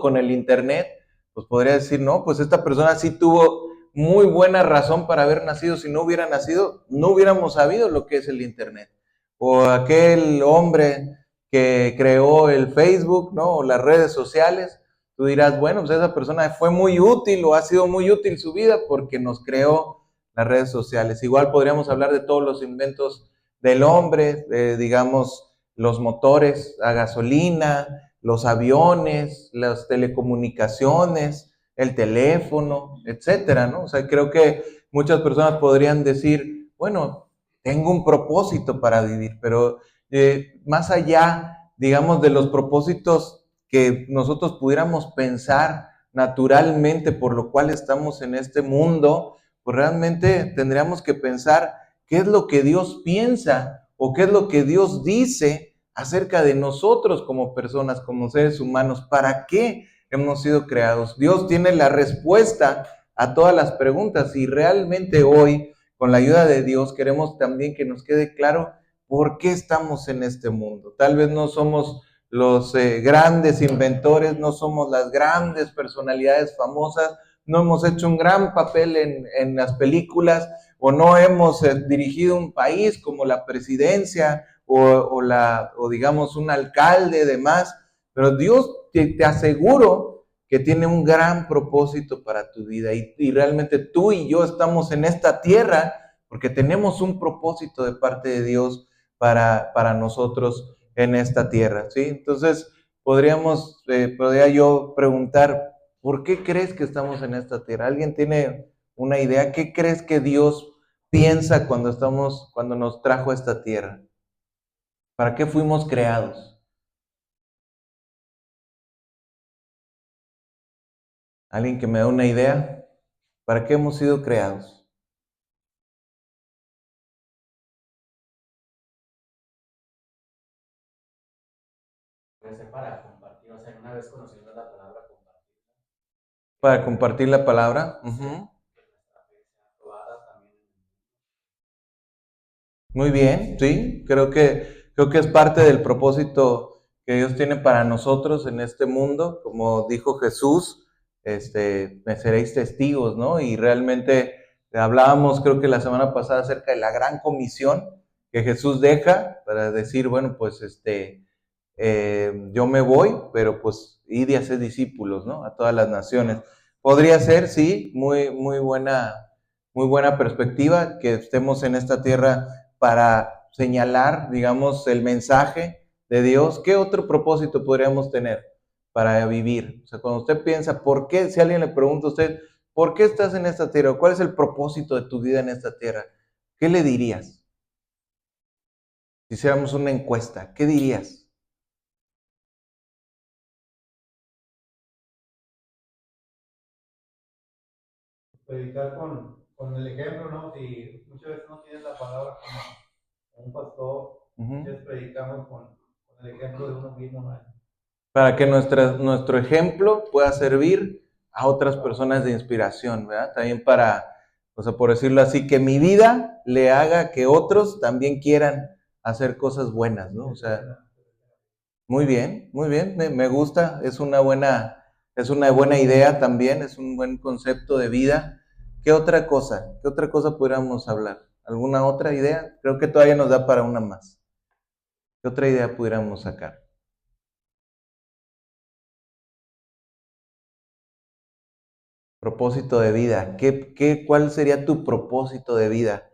con el internet, pues podría decir, no, pues esta persona sí tuvo muy buena razón para haber nacido. Si no hubiera nacido, no hubiéramos sabido lo que es el internet. O aquel hombre que creó el Facebook, ¿no? O las redes sociales, tú dirás, bueno, pues esa persona fue muy útil o ha sido muy útil su vida porque nos creó las redes sociales. Igual podríamos hablar de todos los inventos del hombre, digamos, los motores a gasolina, los aviones, las telecomunicaciones, el teléfono, etcétera, ¿no? O sea, creo que muchas personas podrían decir, bueno, tengo un propósito para vivir, pero más allá, digamos, de los propósitos que nosotros pudiéramos pensar naturalmente por lo cual estamos en este mundo, pues realmente tendríamos que pensar qué es lo que Dios piensa o qué es lo que Dios dice acerca de nosotros como personas, como seres humanos. ¿Para qué hemos sido creados? Dios tiene la respuesta a todas las preguntas y realmente hoy, con la ayuda de Dios, queremos también que nos quede claro por qué estamos en este mundo. Tal vez no somos los grandes inventores, no somos las grandes personalidades famosas, no hemos hecho un gran papel en las películas o no hemos dirigido un país como la presidencia o digamos un alcalde, demás, pero Dios te aseguro que tiene un gran propósito para tu vida y realmente tú y yo estamos en esta tierra porque tenemos un propósito de parte de Dios para nosotros en esta tierra, ¿sí? Entonces, podría yo preguntar, ¿por qué crees que estamos en esta tierra? ¿Alguien tiene una idea? ¿Qué crees que Dios piensa cuando nos trajo a esta tierra? ¿Para qué fuimos creados? ¿Alguien que me da una idea? ¿Para qué hemos sido creados? Puede ser para compartir, o sea, una vez conociendo la palabra compartir, Para compartir la palabra. sí, Uh-huh. que nuestra fe sea probada también en el mundo. Muy bien, sí, creo que es parte del propósito que Dios tiene para nosotros en este mundo, como dijo Jesús, me seréis testigos, ¿no? Y realmente hablábamos, creo que la semana pasada, acerca de la gran comisión que Jesús deja para decir, bueno, pues yo me voy, pero pues id y haced discípulos, ¿no? A todas las naciones. Podría ser, sí, muy buena perspectiva que estemos en esta tierra para señalar, digamos, el mensaje de Dios. ¿Qué otro propósito podríamos tener para vivir? O sea, cuando usted piensa, ¿por qué? Si alguien le pregunta a usted, ¿por qué estás en esta tierra? ¿Cuál es el propósito de tu vida en esta tierra? ¿Qué le dirías? Si hiciéramos una encuesta, ¿qué dirías? Predicar con el ejemplo, ¿no? Si muchas veces no tienes la palabra como un pastor, Uh -huh. muchas veces predicamos con el ejemplo de uno mismo, ¿no? Para que nuestro ejemplo pueda servir a otras personas de inspiración, ¿verdad? También para, o sea, por decirlo así, que mi vida le haga que otros también quieran hacer cosas buenas, ¿no? O sea, muy bien, me gusta, es una buena idea también, es un buen concepto de vida. ¿Qué otra cosa? ¿Qué otra cosa pudiéramos hablar? ¿Alguna otra idea? Creo que todavía nos da para una más. ¿Qué otra idea pudiéramos sacar? Propósito de vida. ¿Cuál sería tu propósito de vida?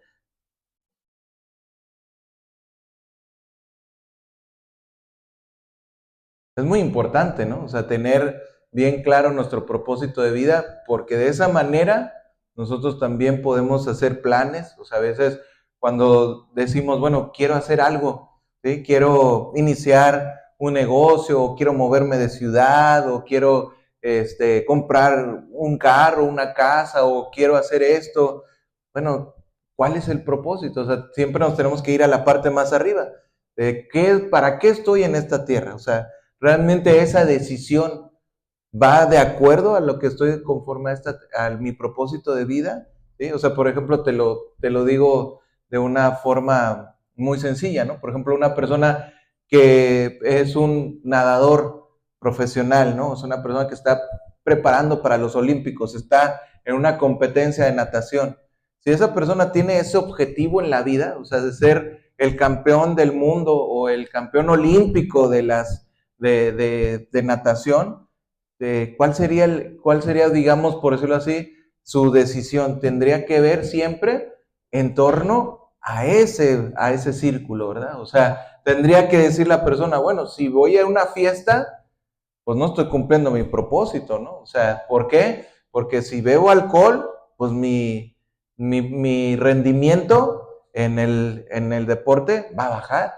Es muy importante, ¿no? O sea, tener bien claro nuestro propósito de vida, porque de esa manera nosotros también podemos hacer planes. O sea, a veces cuando decimos, bueno, quiero hacer algo, ¿sí? Quiero iniciar un negocio, o quiero moverme de ciudad, o quiero comprar un carro, una casa, o quiero hacer esto. Bueno, ¿cuál es el propósito? O sea, siempre nos tenemos que ir a la parte más arriba. ¿Para qué estoy en esta tierra? O sea, realmente esa decisión va de acuerdo a lo que estoy conforme a mi propósito de vida, ¿sí? O sea, por ejemplo, te lo digo de una forma muy sencilla, ¿no? Por ejemplo, una persona que es un nadador profesional, ¿no? Es una persona que está preparando para los Olímpicos, está en una competencia de natación. Si esa persona tiene ese objetivo en la vida, o sea, de ser el campeón del mundo o el campeón olímpico de natación, ¿cuál sería, digamos, por decirlo así, su decisión? Tendría que ver siempre en torno a ese círculo, ¿verdad? O sea, tendría que decir la persona, bueno, si voy a una fiesta, pues no estoy cumpliendo mi propósito, ¿no? O sea, ¿por qué? Porque si bebo alcohol, pues mi rendimiento en el deporte va a bajar.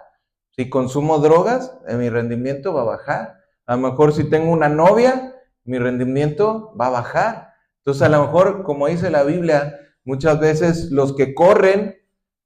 Si consumo drogas, mi rendimiento va a bajar. A lo mejor si tengo una novia, mi rendimiento va a bajar. Entonces, a lo mejor, como dice la Biblia, muchas veces los que corren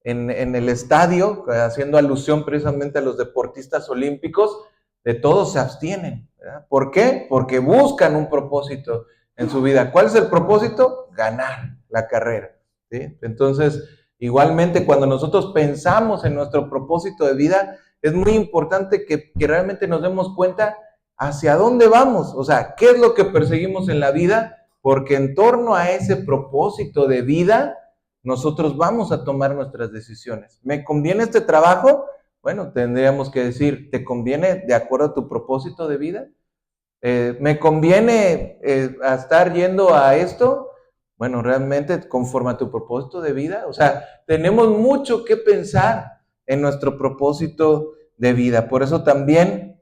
en el estadio, haciendo alusión precisamente a los deportistas olímpicos, de todos se abstienen, ¿verdad? ¿Por qué? Porque buscan un propósito en su vida. ¿Cuál es el propósito? Ganar la carrera, ¿sí? Entonces, igualmente, cuando nosotros pensamos en nuestro propósito de vida, es muy importante que realmente nos demos cuenta hacia dónde vamos, o sea, qué es lo que perseguimos en la vida, porque en torno a ese propósito de vida, nosotros vamos a tomar nuestras decisiones. ¿Me conviene este trabajo? Bueno, tendríamos que decir, ¿te conviene de acuerdo a tu propósito de vida? ¿Me conviene estar yendo a esto? Bueno, realmente conforme a tu propósito de vida. O sea, tenemos mucho que pensar en nuestro propósito de vida. Por eso también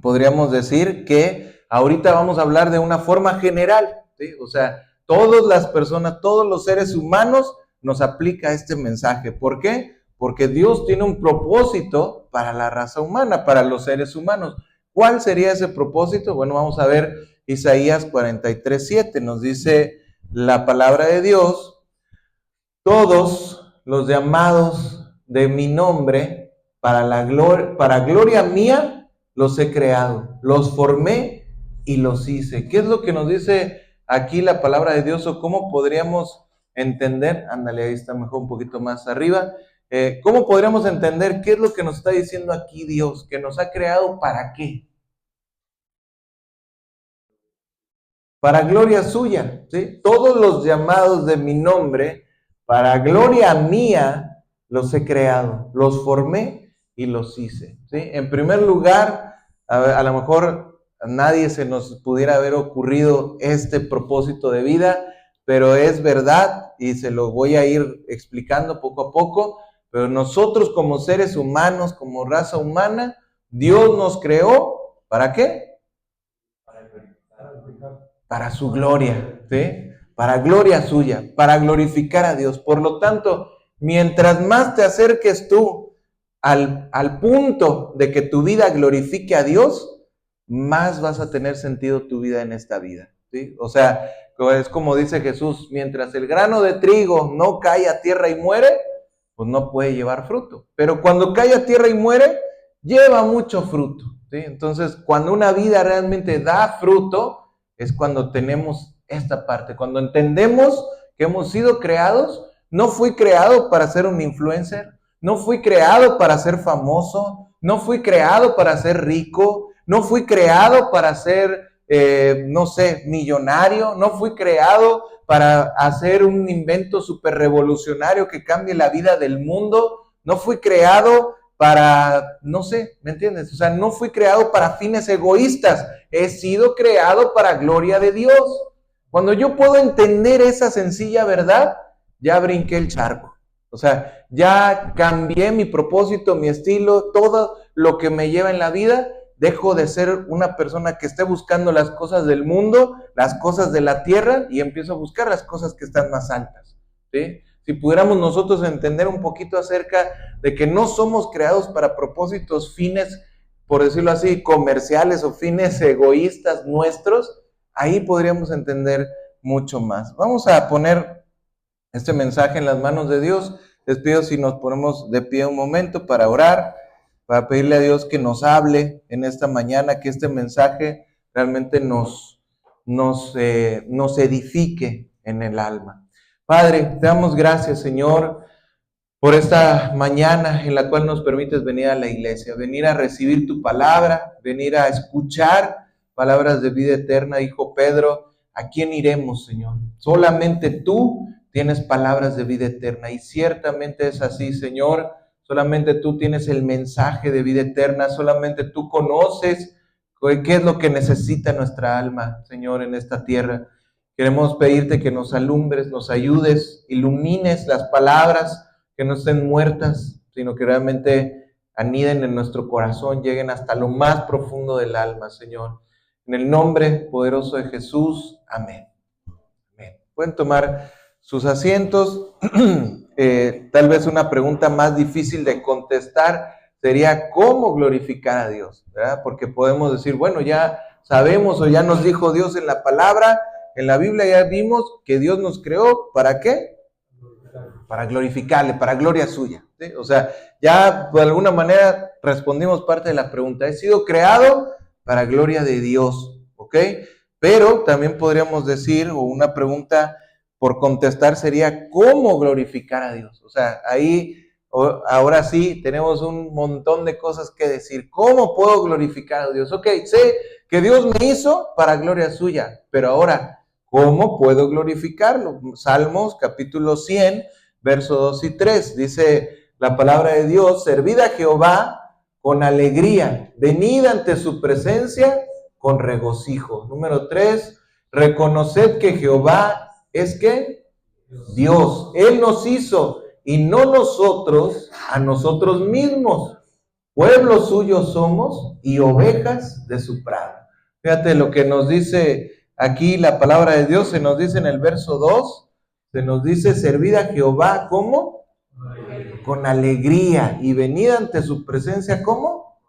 podríamos decir que ahorita vamos a hablar de una forma general, ¿sí? O sea, todas las personas, todos los seres humanos nos aplica este mensaje. ¿Por qué? Porque Dios tiene un propósito para la raza humana, para los seres humanos. ¿Cuál sería ese propósito? Bueno, vamos a ver Isaías 43:7. Nos dice la palabra de Dios: todos los llamados de mi nombre, para gloria mía, los he creado, los formé y los hice. ¿Qué es lo que nos dice aquí la palabra de Dios, o cómo podríamos entender? Ándale, ahí está mejor, un poquito más arriba. ¿Cómo podríamos entender qué es lo que nos está diciendo aquí Dios? Que nos ha creado ¿para qué? Para gloria suya, ¿sí? Todos los llamados de mi nombre, para gloria mía, los he creado, los formé y los hice, ¿sí? En primer lugar, a lo mejor a nadie se nos pudiera haber ocurrido este propósito de vida, pero es verdad y se lo voy a ir explicando poco a poco. Pero nosotros como seres humanos, como raza humana, Dios nos creó, ¿para qué? Para su gloria, ¿sí? Para gloria suya, para glorificar a Dios. Por lo tanto, mientras más te acerques tú al punto de que tu vida glorifique a Dios, más vas a tener sentido tu vida en esta vida, ¿sí? O sea, es como dice Jesús: mientras el grano de trigo no cae a tierra y muere, pues no puede llevar fruto. Pero cuando cae a tierra y muere, lleva mucho fruto, ¿sí? Entonces, cuando una vida realmente da fruto, es cuando tenemos esta parte, cuando entendemos que hemos sido creados. No fui creado para ser un influencer, no fui creado para ser famoso, no fui creado para ser rico, no fui creado para ser, no sé, millonario, no fui creado para hacer un invento súper revolucionario que cambie la vida del mundo, no fui creado para, no sé, ¿me entiendes? O sea, no fui creado para fines egoístas, he sido creado para gloria de Dios. Cuando yo puedo entender esa sencilla verdad, ya brinqué el charco. O sea, ya cambié mi propósito, mi estilo, todo lo que me lleva en la vida. Dejo de ser una persona que esté buscando las cosas del mundo, las cosas de la tierra, y empiezo a buscar las cosas que están más altas, ¿sí? Si pudiéramos nosotros entender un poquito acerca de que no somos creados para propósitos, fines, por decirlo así, comerciales o fines egoístas nuestros, ahí podríamos entender mucho más. Vamos a poner este mensaje en las manos de Dios. Les pido si nos ponemos de pie un momento para orar, para pedirle a Dios que nos hable en esta mañana, que este mensaje realmente nos edifique en el alma. Padre, te damos gracias, Señor, por esta mañana en la cual nos permites venir a la iglesia, venir a recibir tu palabra, venir a escuchar palabras de vida eterna. Dijo Pedro, ¿a quién iremos, Señor? Solamente tú tienes palabras de vida eterna, y ciertamente es así, Señor. Solamente tú tienes el mensaje de vida eterna, solamente tú conoces qué es lo que necesita nuestra alma, Señor, en esta tierra. Queremos pedirte que nos alumbres, nos ayudes, ilumines las palabras, que no estén muertas, sino que realmente aniden en nuestro corazón, lleguen hasta lo más profundo del alma, Señor. En el nombre poderoso de Jesús, amén. Amén. Pueden tomar sus asientos. Tal vez una pregunta más difícil de contestar sería ¿cómo glorificar a Dios? ¿Verdad? Porque podemos decir, bueno, ya sabemos o ya nos dijo Dios en la palabra, en la Biblia ya vimos que Dios nos creó, ¿para qué? Para glorificarle, para gloria suya, ¿sí? O sea, ya de alguna manera respondimos parte de la pregunta. He sido creado para gloria de Dios, ¿ok? Pero también podríamos decir, o una pregunta por contestar sería, ¿cómo glorificar a Dios? O sea, ahí, ahora sí, tenemos un montón de cosas que decir. ¿Cómo puedo glorificar a Dios? Ok, sé que Dios me hizo para gloria suya, pero ahora, ¿cómo puedo glorificarlo? Salmos capítulo 100, versos 2 y 3, dice la palabra de Dios, servid a Jehová con alegría, venid ante su presencia con regocijo. Número 3, reconoced que Jehová es ¿qué? Dios. Él nos hizo y no nosotros a nosotros mismos. Pueblo suyo somos y ovejas de su prado. Fíjate lo que nos dice aquí la palabra de Dios, se nos dice en el verso 2, se nos dice, servid a Jehová, ¿cómo? Con alegría, y venid ante su presencia, ¿cómo?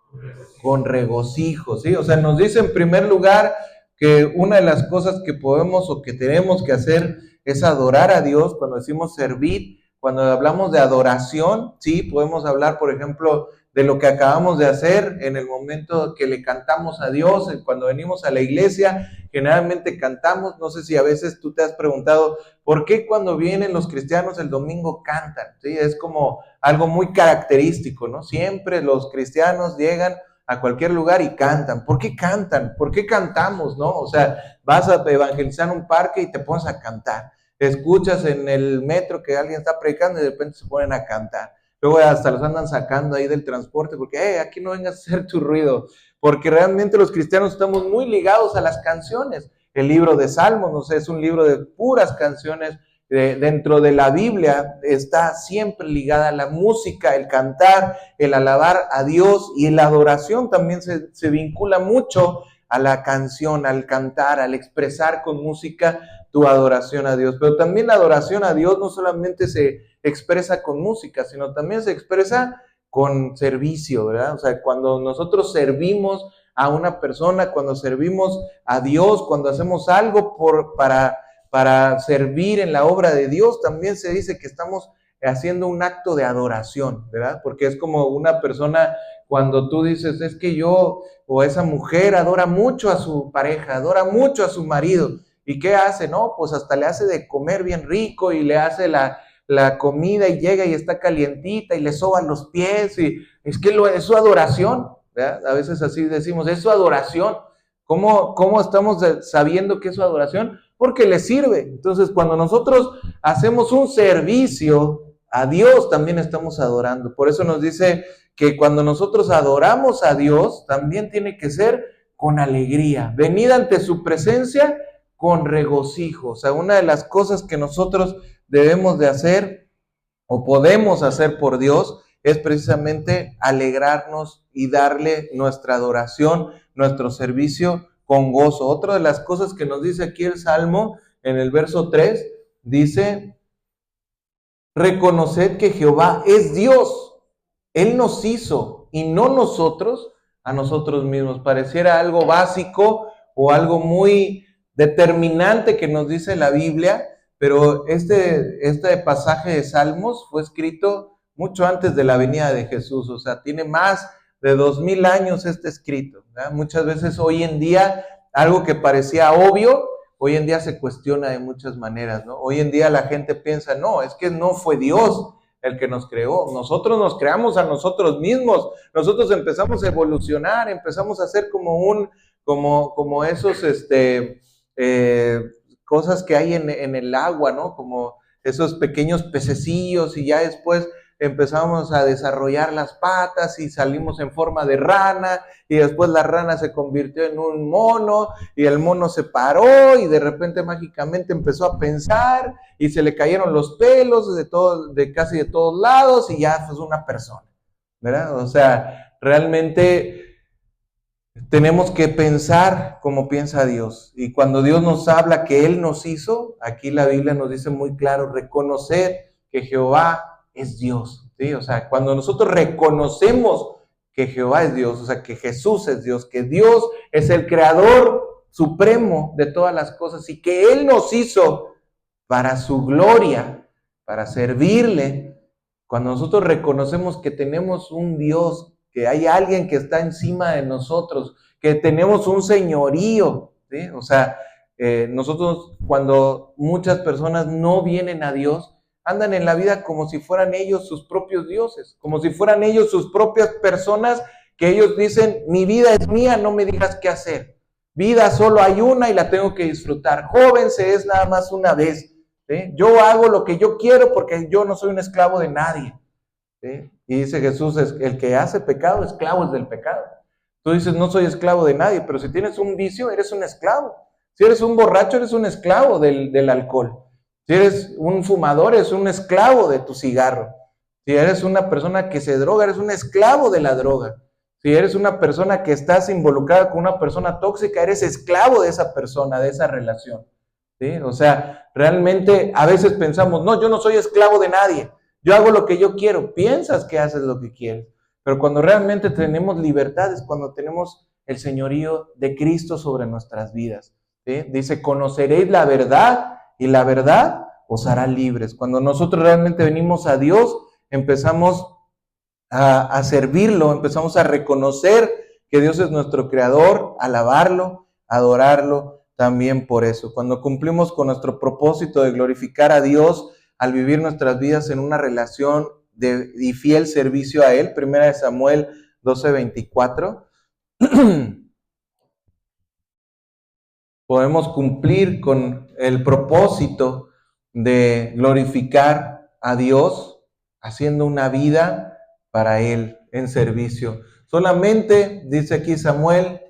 Con regocijo, ¿sí? O sea, nos dice en primer lugar que una de las cosas que podemos o que tenemos que hacer es adorar a Dios. Cuando decimos servir, cuando hablamos de adoración, sí, podemos hablar, por ejemplo, de lo que acabamos de hacer en el momento que le cantamos a Dios, cuando venimos a la iglesia, generalmente cantamos. No sé si a veces tú te has preguntado, ¿por qué cuando vienen los cristianos el domingo cantan? ¿Sí? Es como algo muy característico, ¿no? Siempre los cristianos llegan a cualquier lugar y cantan. ¿Por qué cantan? ¿Por qué cantamos, no? O sea, vas a evangelizar un parque y te pones a cantar. Escuchas en el metro que alguien está predicando y de repente se ponen a cantar. Luego hasta los andan sacando ahí del transporte porque, aquí no vengas a hacer tu ruido. Porque realmente los cristianos estamos muy ligados a las canciones. El libro de Salmos, no sé, es un libro de puras canciones. Dentro de la Biblia está siempre ligada la música, el cantar, el alabar a Dios, y la adoración también se vincula mucho a la canción, al cantar, al expresar con música tu adoración a Dios. Pero también la adoración a Dios no solamente se expresa con música, sino también se expresa con servicio, ¿verdad? O sea, cuando nosotros servimos a una persona, cuando servimos a Dios, cuando hacemos algo para servir en la obra de Dios, también se dice que estamos haciendo un acto de adoración, ¿verdad? Porque es como una persona, cuando tú dices, es que yo o esa mujer adora mucho a su pareja, adora mucho a su marido, ¿y qué hace? No, pues hasta le hace de comer bien rico y le hace la comida y llega y está calientita y le soban los pies, y es que es su adoración, ¿verdad? A veces así decimos, es su adoración. ¿Cómo estamos sabiendo que es su adoración? Porque le sirve. Entonces, cuando nosotros hacemos un servicio a Dios, también estamos adorando. Por eso nos dice que cuando nosotros adoramos a Dios, también tiene que ser con alegría. Venid ante su presencia con regocijo. O sea, una de las cosas que nosotros debemos de hacer o podemos hacer por Dios es precisamente alegrarnos y darle nuestra adoración, nuestro servicio con gozo. Otra de las cosas que nos dice aquí el Salmo, en el verso 3, dice, reconoced que Jehová es Dios. Él nos hizo y no nosotros a nosotros mismos. Pareciera algo básico o algo muy determinante que nos dice la Biblia, pero este pasaje de Salmos fue escrito mucho antes de la venida de Jesús. O sea, tiene más de 2000 años este escrito, ¿verdad? Muchas veces hoy en día algo que parecía obvio, hoy en día se cuestiona de muchas maneras, ¿no? Hoy en día la gente piensa, no, es que no fue Dios el que nos creó, nosotros nos creamos a nosotros mismos, nosotros empezamos a evolucionar, empezamos a ser como como esos, cosas que hay en el agua, ¿no? Como esos pequeños pececillos y ya después empezamos a desarrollar las patas y salimos en forma de rana y después la rana se convirtió en un mono y el mono se paró y de repente mágicamente empezó a pensar y se le cayeron los pelos de casi de todos lados y ya es una persona, ¿verdad? O sea, realmente tenemos que pensar como piensa Dios. Y cuando Dios nos habla que Él nos hizo, aquí la Biblia nos dice muy claro, reconocer que Jehová es Dios, ¿sí? O sea, cuando nosotros reconocemos que Jehová es Dios, o sea, que Jesús es Dios, que Dios es el creador supremo de todas las cosas y que Él nos hizo para su gloria, para servirle, cuando nosotros reconocemos que tenemos un Dios, que hay alguien que está encima de nosotros, que tenemos un señorío, ¿sí? O sea, nosotros cuando muchas personas no vienen a Dios, andan en la vida como si fueran ellos sus propios dioses, como si fueran ellos sus propias personas, que ellos dicen, mi vida es mía, no me digas qué hacer. Vida solo hay una y la tengo que disfrutar. Joven se es nada más una vez. ¿Sí? Yo hago lo que yo quiero porque yo no soy un esclavo de nadie. ¿Sí? Y dice Jesús, el que hace pecado, esclavo es del pecado. Tú dices, no soy esclavo de nadie, pero si tienes un vicio, eres un esclavo. Si eres un borracho, eres un esclavo del alcohol. Si eres un fumador, eres un esclavo de tu cigarro. Si eres una persona que se droga, eres un esclavo de la droga. Si eres una persona que estás involucrada con una persona tóxica, eres esclavo de esa persona, de esa relación. ¿Sí? O sea, realmente a veces pensamos, no, yo no soy esclavo de nadie, yo hago lo que yo quiero. Piensas que haces lo que quieres, pero cuando realmente tenemos libertad es cuando tenemos el señorío de Cristo sobre nuestras vidas. ¿Sí? Dice, conoceréis la verdad y la verdad os hará libres. Cuando nosotros realmente venimos a Dios, empezamos a servirlo, empezamos a reconocer que Dios es nuestro creador, alabarlo, adorarlo también por eso. Cuando cumplimos con nuestro propósito de glorificar a Dios al vivir nuestras vidas en una relación y fiel servicio a Él, 1 Samuel 12:24, podemos cumplir con el propósito de glorificar a Dios haciendo una vida para Él en servicio. Solamente, dice aquí Samuel,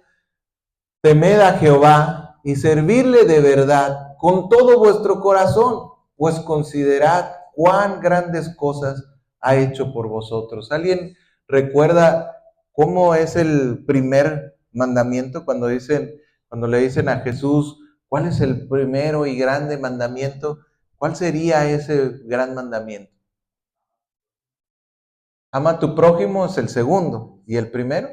temed a Jehová y servirle de verdad con todo vuestro corazón, pues considerad cuán grandes cosas ha hecho por vosotros. ¿Alguien recuerda cómo es el primer mandamiento cuando le dicen a Jesús, ¿cuál es el primero y grande mandamiento? ¿Cuál sería ese gran mandamiento? Ama a tu prójimo es el segundo. ¿Y el primero?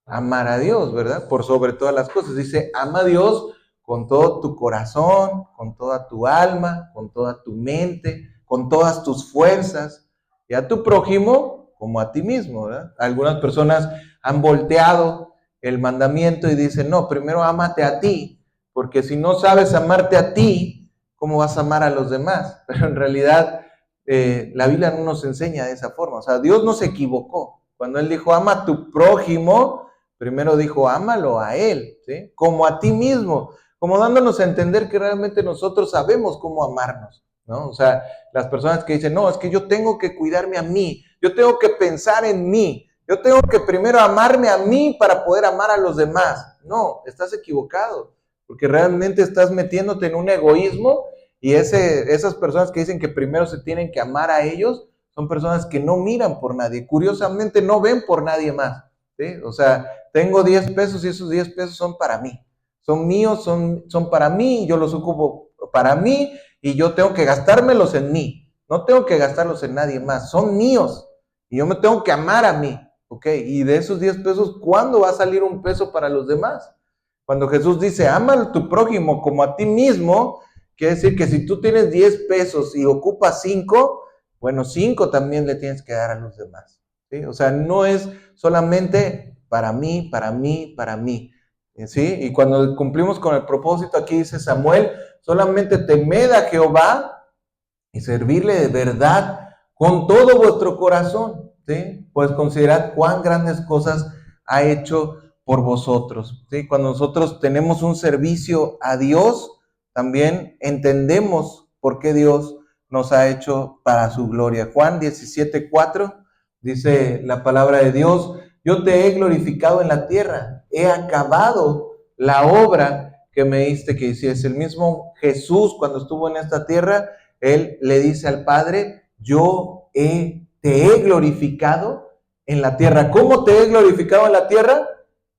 Amar a Dios, ¿verdad? Por sobre todas las cosas. Dice, ama a Dios con todo tu corazón, con toda tu alma, con toda tu mente, con todas tus fuerzas. Y a tu prójimo como a ti mismo, ¿verdad? Algunas personas han volteado el mandamiento y dicen, no, primero ámate a ti, porque si no sabes amarte a ti, ¿cómo vas a amar a los demás? Pero en realidad la Biblia no nos enseña de esa forma. O sea, Dios no se equivocó. Cuando Él dijo, ama a tu prójimo, primero dijo, ámalo a Él, ¿sí? Como a ti mismo, como dándonos a entender que realmente nosotros sabemos cómo amarnos, ¿no? O sea, las personas que dicen, no, es que yo tengo que cuidarme a mí, yo tengo que pensar en mí, yo tengo que primero amarme a mí para poder amar a los demás. No, estás equivocado, porque realmente estás metiéndote en un egoísmo y esas personas que dicen que primero se tienen que amar a ellos son personas que no miran por nadie, curiosamente no ven por nadie más, ¿sí? O sea, tengo 10 pesos y esos 10 pesos son para mí, son míos, son para mí, yo los ocupo para mí y yo tengo que gastármelos en mí, no tengo que gastarlos en nadie más, son míos y yo me tengo que amar a mí, ¿ok? Y de esos 10 pesos, ¿cuándo va a salir un peso para los demás? Cuando Jesús dice, ama a tu prójimo como a ti mismo, quiere decir que si tú tienes 10 pesos y ocupas 5, bueno, 5 también le tienes que dar a los demás, ¿sí? O sea, no es solamente para mí, para mí, para mí, ¿sí? Y cuando cumplimos con el propósito, aquí dice Samuel, solamente temed a Jehová y servirle de verdad con todo vuestro corazón, ¿sí? Pues considerad cuán grandes cosas ha hecho por vosotros. ¿Sí? Cuando nosotros tenemos un servicio a Dios, también entendemos por qué Dios nos ha hecho para su gloria. Juan 17:4 dice la palabra de Dios: yo te he glorificado en la tierra, he acabado la obra que me diste que hiciese. El mismo Jesús, cuando estuvo en esta tierra, él le dice al Padre: te he glorificado en la tierra. ¿Cómo te he glorificado en la tierra?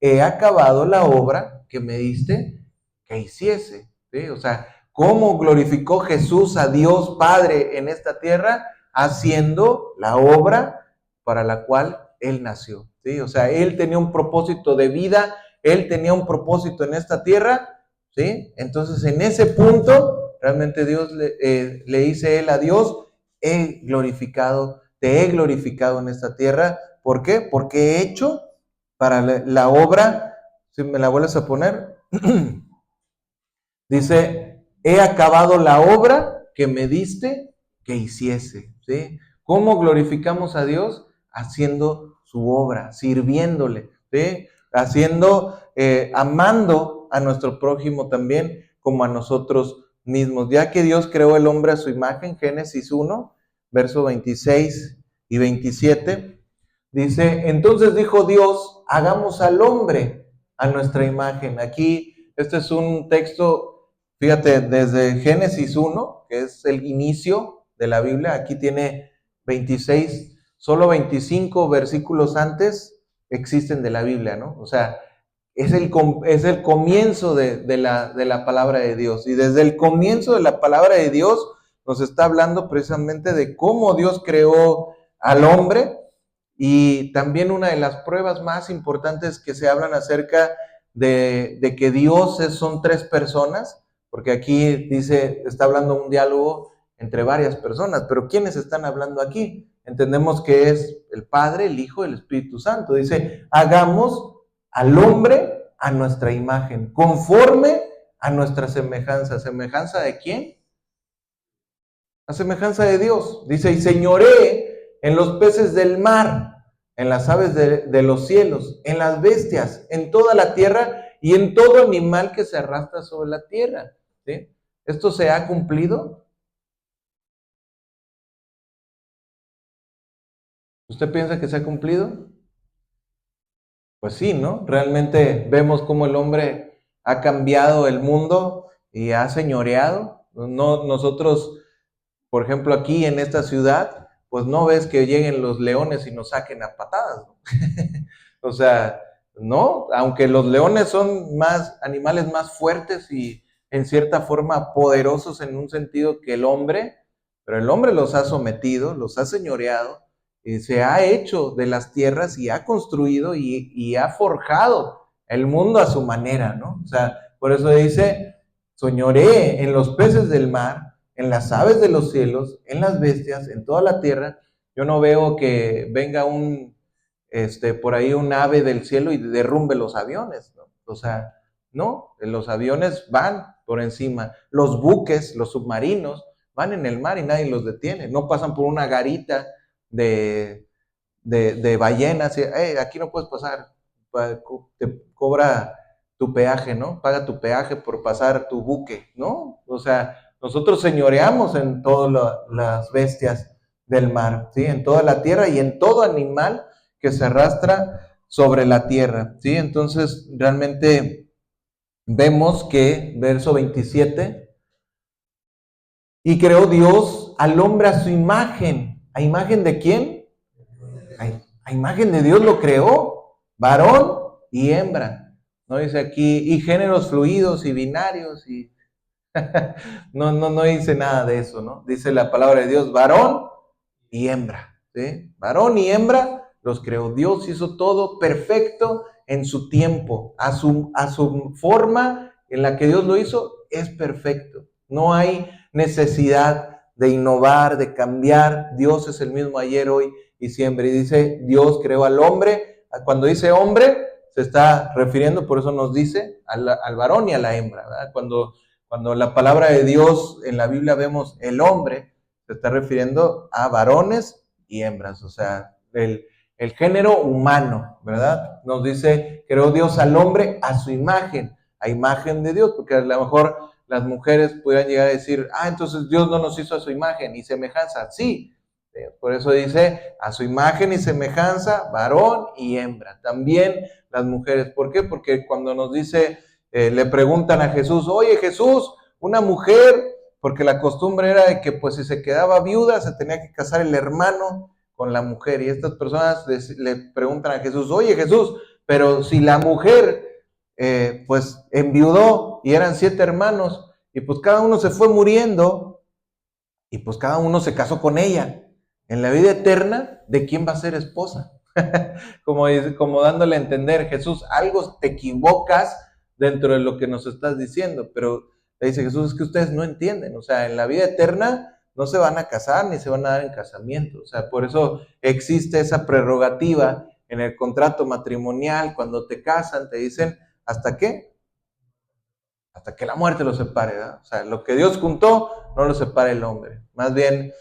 He acabado la obra que me diste que hiciese. ¿Sí? O sea, ¿cómo glorificó Jesús a Dios Padre en esta tierra? Haciendo la obra para la cual Él nació. ¿Sí? O sea, Él tenía un propósito de vida, Él tenía un propósito en esta tierra. ¿Sí? Entonces, en ese punto, realmente Dios le dice Él a Dios: te he glorificado en esta tierra. ¿Por qué? Porque he hecho para la obra, si me la vuelves a poner, dice: he acabado la obra que me diste que hiciese. ¿Sí? ¿Cómo glorificamos a Dios? Haciendo su obra, sirviéndole, ¿sí? Amando a nuestro prójimo también como a nosotros mismos. Ya que Dios creó el hombre a su imagen, Génesis 1, verso 26 y 27, dice: entonces dijo Dios, hagamos al hombre a nuestra imagen. Aquí, este es un texto, fíjate, desde Génesis 1, que es el inicio de la Biblia. Aquí tiene 26, solo 25 versículos antes existen de la Biblia, ¿no? O sea, es el comienzo de la palabra de Dios. Y desde el comienzo de la palabra de Dios nos está hablando precisamente de cómo Dios creó al hombre. Y también una de las pruebas más importantes que se hablan acerca de que Dios son tres personas, porque aquí dice, está hablando un diálogo entre varias personas, pero ¿quiénes están hablando aquí? Entendemos que es el Padre, el Hijo, el Espíritu Santo. Dice: hagamos al hombre a nuestra imagen, conforme a nuestra semejanza. ¿Semejanza de quién? A semejanza de Dios. Dice: y señoree en los peces del mar, en las aves de los cielos, en las bestias, en toda la tierra y en todo animal que se arrastra sobre la tierra. ¿Sí? ¿Esto se ha cumplido? ¿Usted piensa que se ha cumplido? Pues sí, ¿no? Realmente vemos cómo el hombre ha cambiado el mundo y ha señoreado. No, nosotros, por ejemplo, aquí en esta ciudad, pues no ves que lleguen los leones y nos saquen a patadas, ¿no? O sea, no, aunque los leones son animales más fuertes y en cierta forma poderosos en un sentido que el hombre, pero el hombre los ha sometido, los ha señoreado, y se ha hecho de las tierras y ha construido y ha forjado el mundo a su manera, ¿no? O sea, por eso dice: señoree en los peces del mar, en las aves de los cielos, en las bestias, en toda la tierra. Yo no veo que venga por ahí un ave del cielo y derrumbe los aviones, ¿no? O sea, no, los aviones van por encima, los buques, los submarinos, van en el mar y nadie los detiene, no pasan por una garita de ballenas, y, aquí no puedes pasar, te cobra tu peaje, ¿no? Paga tu peaje por pasar tu buque, ¿no? O sea, nosotros señoreamos en todas las bestias del mar, ¿sí? En toda la tierra y en todo animal que se arrastra sobre la tierra, ¿sí? Entonces, realmente vemos que, verso 27, y creó Dios al hombre a su imagen. ¿A imagen de quién? A imagen de Dios lo creó, varón y hembra. No dice aquí, y géneros fluidos y binarios, y no dice nada de eso, ¿no? Dice la palabra de Dios, varón y hembra, ¿sí? Varón y hembra los creó. Dios hizo todo perfecto en su tiempo, a su forma en la que Dios lo hizo, es perfecto. No hay necesidad de innovar, de cambiar. Dios es el mismo ayer, hoy y siempre. Y dice, Dios creó al hombre. Cuando dice hombre, se está refiriendo, por eso nos dice, al varón y a la hembra, ¿verdad? Cuando la palabra de Dios en la Biblia vemos el hombre, se está refiriendo a varones y hembras. O sea, el género humano, ¿verdad? Nos dice, creó Dios al hombre a su imagen, a imagen de Dios, porque a lo mejor las mujeres pudieran llegar a decir, entonces Dios no nos hizo a su imagen y semejanza. Sí, por eso dice, a su imagen y semejanza, varón y hembra. También las mujeres. ¿Por qué? Porque cuando nos dice, le preguntan a Jesús, oye Jesús, una mujer, porque la costumbre era de que pues si se quedaba viuda se tenía que casar el hermano con la mujer. Y estas personas le preguntan a Jesús, oye Jesús, pero si la mujer pues enviudó y eran 7 hermanos y pues cada uno se fue muriendo y pues cada uno se casó con ella. En la vida eterna, ¿de quién va a ser esposa? como dándole a entender, Jesús, algo te equivocas dentro de lo que nos estás diciendo, pero le dice Jesús, es que ustedes no entienden, o sea, en la vida eterna no se van a casar ni se van a dar en casamiento, o sea, por eso existe esa prerrogativa en el contrato matrimonial, cuando te casan, te dicen, ¿hasta qué? Hasta que la muerte los separe, ¿verdad? O sea, lo que Dios juntó, no lo separa el hombre, más bien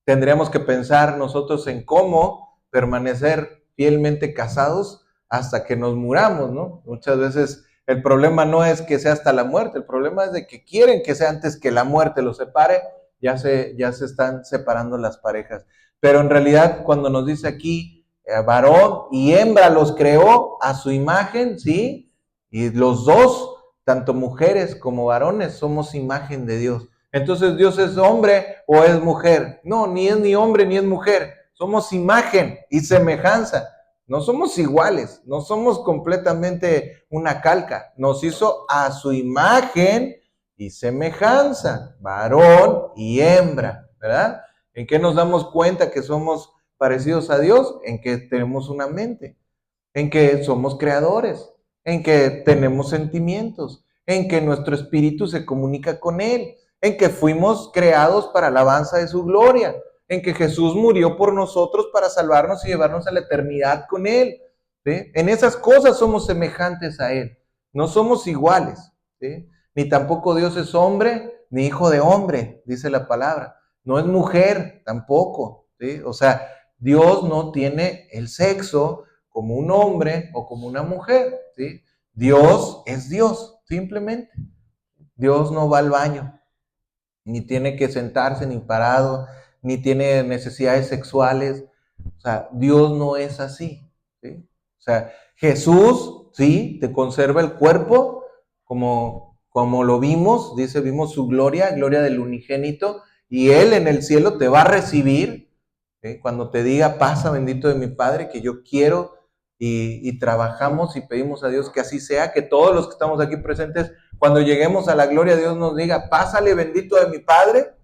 tendríamos que pensar nosotros en cómo permanecer fielmente casados hasta que nos muramos, ¿no? Muchas veces el problema no es que sea hasta la muerte, el problema es de que quieren que sea antes que la muerte los separe, ya se están separando las parejas. Pero en realidad cuando nos dice aquí, varón y hembra los creó a su imagen, ¿sí? Y los dos, tanto mujeres como varones, somos imagen de Dios. Entonces, ¿Dios es hombre o es mujer? No, ni es ni hombre ni es mujer. Somos imagen y semejanza. No somos iguales, no somos completamente una calca. Nos hizo a su imagen y semejanza, varón y hembra, ¿verdad? ¿En qué nos damos cuenta que somos parecidos a Dios? En que tenemos una mente, en que somos creadores, en que tenemos sentimientos, en que nuestro espíritu se comunica con Él, en que fuimos creados para alabanza de su gloria, en que Jesús murió por nosotros para salvarnos y llevarnos a la eternidad con Él. ¿Sí? En esas cosas somos semejantes a Él, no somos iguales, ¿sí? Ni tampoco Dios es hombre, ni hijo de hombre, dice la palabra. No es mujer tampoco, ¿sí? O sea, Dios no tiene el sexo como un hombre o como una mujer, ¿sí? Dios es Dios, simplemente. Dios no va al baño, ni tiene que sentarse, ni parado, ni tiene necesidades sexuales. O sea, Dios no es así, ¿sí? O sea, Jesús, sí, te conserva el cuerpo, como lo vimos, dice, vimos su gloria, gloria del unigénito, y Él en el cielo te va a recibir, ¿sí? Cuando te diga, pasa bendito de mi Padre, que yo quiero, y trabajamos y pedimos a Dios que así sea, que todos los que estamos aquí presentes, cuando lleguemos a la gloria, Dios nos diga, pásale bendito de mi Padre,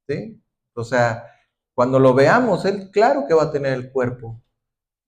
¿sí? O sea, cuando lo veamos, Él claro que va a tener el cuerpo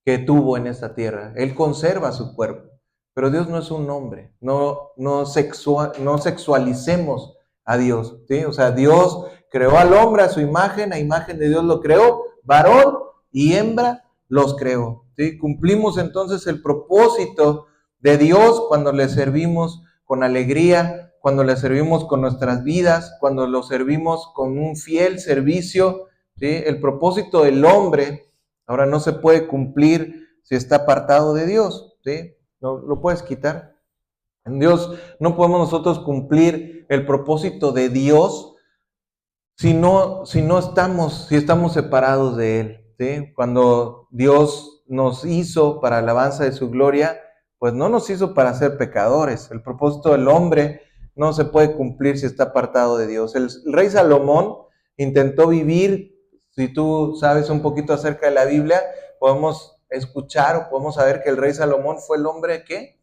que tuvo en esta tierra, Él conserva su cuerpo, pero Dios no es un hombre, no sexualicemos a Dios, ¿sí? O sea, Dios creó al hombre a su imagen, a imagen de Dios lo creó, varón y hembra los creó, ¿sí? Cumplimos entonces el propósito de Dios cuando le servimos con alegría, cuando le servimos con nuestras vidas, cuando lo servimos con un fiel servicio, ¿sí? El propósito del hombre ahora no se puede cumplir si está apartado de Dios, ¿sí? No lo puedes quitar. En Dios no podemos nosotros cumplir el propósito de Dios si estamos separados de Él, ¿sí? Cuando Dios nos hizo para alabanza de su gloria, pues no nos hizo para ser pecadores. El propósito del hombre no se puede cumplir si está apartado de Dios. El rey Salomón intentó vivir, si tú sabes un poquito acerca de la Biblia, podemos escuchar o podemos saber que el rey Salomón fue el hombre ¿qué?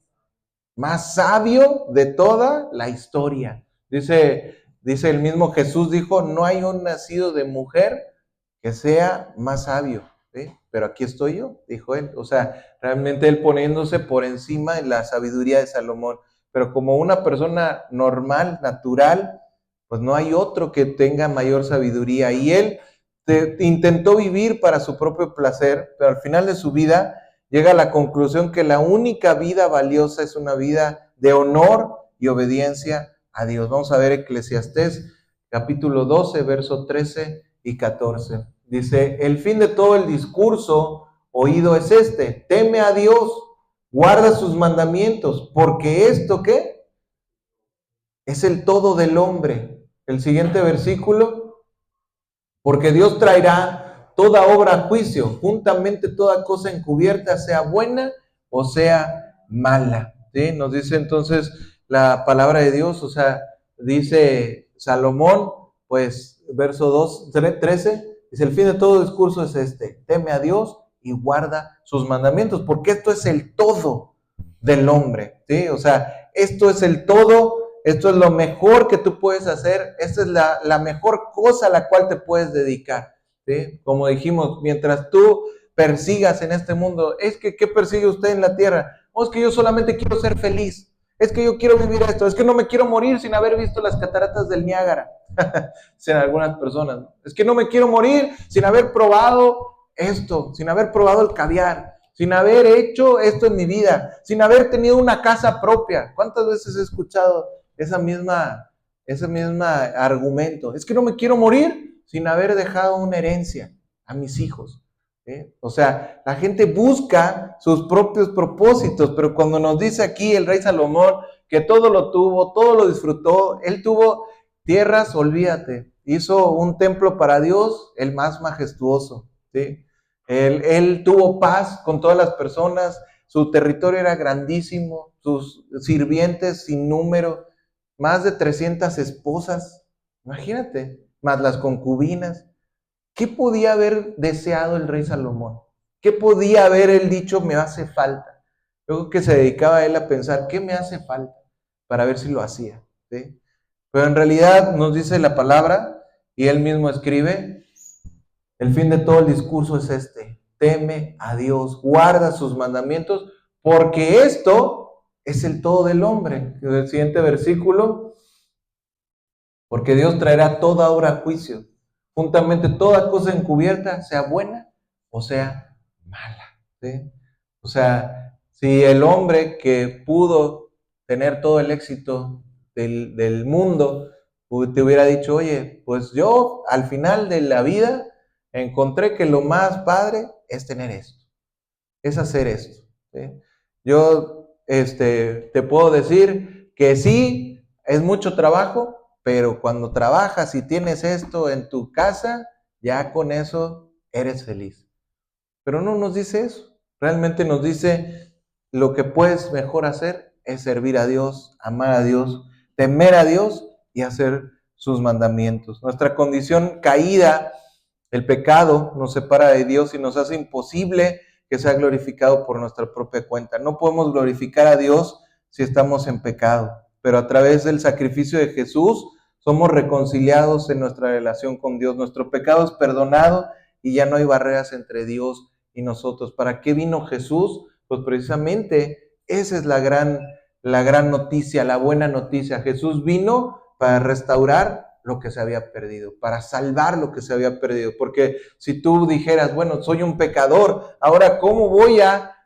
Más sabio de toda la historia. Dice el mismo Jesús, dijo, no hay un nacido de mujer que sea más sabio, ¿sí? Pero aquí estoy yo, dijo él. O sea, realmente él poniéndose por encima de la sabiduría de Salomón. Pero como una persona normal, natural, pues no hay otro que tenga mayor sabiduría. Y él intentó vivir para su propio placer, pero al final de su vida llega a la conclusión que la única vida valiosa es una vida de honor y obediencia a Dios. Vamos a ver Eclesiastés, capítulo 12, verso 13 y 14. Dice, el fin de todo el discurso oído es este: teme a Dios, guarda sus mandamientos, porque esto, ¿qué? Es el todo del hombre. El siguiente versículo: porque Dios traerá toda obra a juicio, juntamente toda cosa encubierta, sea buena o sea mala. ¿Sí? Nos dice entonces la palabra de Dios, o sea, dice Salomón, pues, verso 13, dice: el fin de todo discurso es este: teme a Dios y guarda sus mandamientos, porque esto es el todo del hombre. ¿Sí? O sea, esto es el todo. Esto es lo mejor que tú puedes hacer. Esta es la mejor cosa a la cual te puedes dedicar. ¿Sí? Como dijimos, mientras tú persigas en este mundo, es que ¿qué persigue usted en la tierra? Oh, es que yo solamente quiero ser feliz. Es que yo quiero vivir esto. Es que no me quiero morir sin haber visto las cataratas del Niágara. Dicen algunas personas, ¿no? Es que no me quiero morir sin haber probado esto, sin haber probado el caviar, sin haber hecho esto en mi vida, sin haber tenido una casa propia. ¿Cuántas veces he escuchado ese misma argumento? Es que no me quiero morir sin haber dejado una herencia a mis hijos. O sea, la gente busca sus propios propósitos, pero cuando nos dice aquí el rey Salomón que todo lo tuvo, todo lo disfrutó, él tuvo tierras, olvídate, hizo un templo para Dios, el más majestuoso, ¿sí? Él tuvo paz con todas las personas, su territorio era grandísimo, sus sirvientes sin número, más de 300 esposas, imagínate, más las concubinas. ¿Qué podía haber deseado el rey Salomón? ¿Qué podía haber él dicho: me hace falta? Yo creo que se dedicaba él a pensar: ¿qué me hace falta? Para ver si lo hacía. ¿Sí? Pero en realidad nos dice la palabra, y él mismo escribe: el fin de todo el discurso es este: teme a Dios, guarda sus mandamientos, porque esto es el todo del hombre. El siguiente versículo: porque Dios traerá toda obra a juicio, juntamente toda cosa encubierta, sea buena o sea mala. ¿Sí? O sea, si el hombre que pudo tener todo el éxito del mundo te hubiera dicho: oye, pues yo al final de la vida encontré que lo más padre es tener esto, es hacer esto. ¿Sí? Yo te puedo decir que sí, es mucho trabajo, pero cuando trabajas y tienes esto en tu casa, ya con eso eres feliz. Pero no nos dice eso. Realmente nos dice: lo que puedes mejor hacer es servir a Dios, amar a Dios, temer a Dios y hacer sus mandamientos. Nuestra condición caída, el pecado, nos separa de Dios y nos hace imposible que sea glorificado por nuestra propia cuenta. No podemos glorificar a Dios si estamos en pecado, pero a través del sacrificio de Jesús somos reconciliados en nuestra relación con Dios. Nuestro pecado es perdonado y ya no hay barreras entre Dios y nosotros. ¿Para qué vino Jesús? Pues precisamente esa es la gran noticia, la buena noticia. Jesús vino para restaurar lo que se había perdido, para salvar lo que se había perdido. Porque si tú dijeras: bueno, soy un pecador, ahora ¿cómo voy a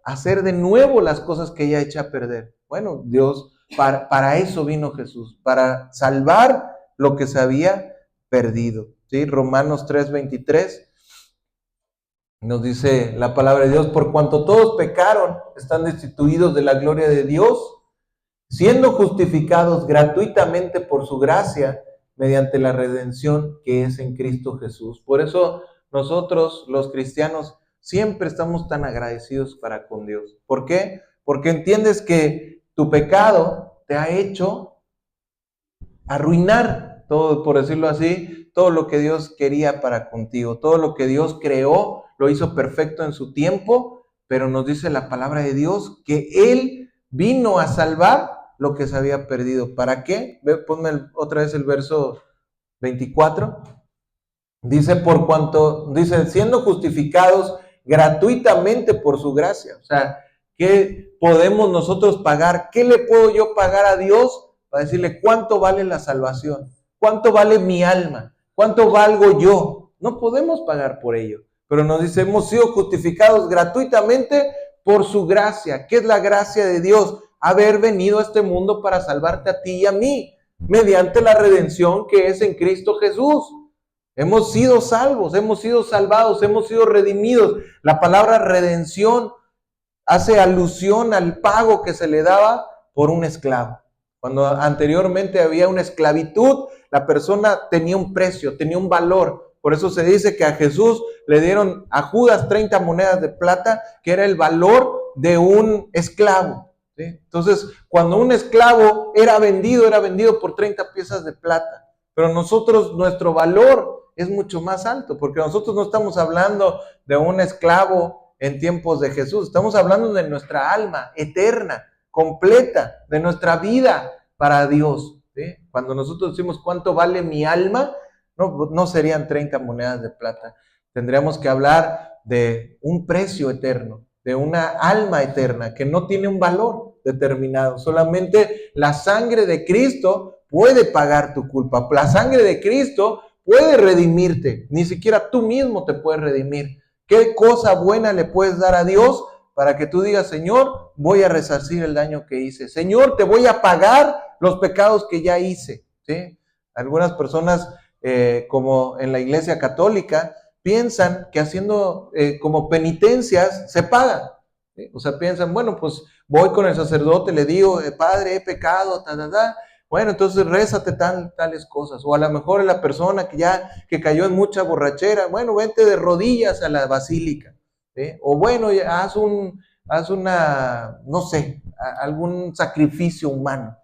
hacer de nuevo las cosas que ya eché a perder? Bueno, Dios, para eso vino Jesús, para salvar lo que se había perdido. ¿Sí? Romanos 3:23 nos dice la palabra de Dios: por cuanto todos pecaron, están destituidos de la gloria de Dios, siendo justificados gratuitamente por su gracia, mediante la redención que es en Cristo Jesús. Por eso nosotros, los cristianos, siempre estamos tan agradecidos para con Dios. ¿Por qué? Porque entiendes que tu pecado te ha hecho arruinar todo, por decirlo así, todo lo que Dios quería para contigo, todo lo que Dios creó, lo hizo perfecto en su tiempo, pero nos dice la palabra de Dios que Él vino a salvar lo que se había perdido. ¿Para qué? Ponme otra vez el verso 24. Dice: por cuanto, dice, siendo justificados gratuitamente por su gracia. O sea, ¿qué podemos nosotros pagar? ¿Qué le puedo yo pagar a Dios para decirle cuánto vale la salvación? ¿Cuánto vale mi alma? ¿Cuánto valgo yo? No podemos pagar por ello. Pero nos dice: hemos sido justificados gratuitamente por su gracia. ¿Qué es la gracia de Dios? Haber venido a este mundo para salvarte a ti y a mí, mediante la redención que es en Cristo Jesús. Hemos sido salvos, hemos sido salvados, hemos sido redimidos. La palabra redención hace alusión al pago que se le daba por un esclavo. Cuando anteriormente había una esclavitud, la persona tenía un precio, tenía un valor. Por eso se dice que a Jesús le dieron a Judas 30 monedas de plata, que era el valor de un esclavo, ¿sí? Entonces, cuando un esclavo era vendido por 30 piezas de plata. Pero nosotros, nuestro valor es mucho más alto, porque nosotros no estamos hablando de un esclavo en tiempos de Jesús, estamos hablando de nuestra alma eterna, completa, de nuestra vida para Dios, ¿sí? Cuando nosotros decimos cuánto vale mi alma, no serían 30 monedas de plata, tendríamos que hablar de un precio eterno, de una alma eterna que no tiene un valor determinado. Solamente la sangre de Cristo puede pagar tu culpa. La sangre de Cristo puede redimirte. Ni siquiera tú mismo te puedes redimir. ¿Qué cosa buena le puedes dar a Dios para que tú digas, Señor, voy a resarcir el daño que hice? Señor, te voy a pagar los pecados que ya hice, ¿sí? Algunas personas, como en la Iglesia Católica, piensan que haciendo como penitencias se pagan, ¿sí? O sea, piensan, bueno, pues voy con el sacerdote, le digo, Padre, he pecado, bueno, entonces rézate tales cosas. O a lo mejor la persona que cayó en mucha borrachera, bueno, vente de rodillas a la basílica, ¿sí? O bueno, haz una, no sé, algún sacrificio humano,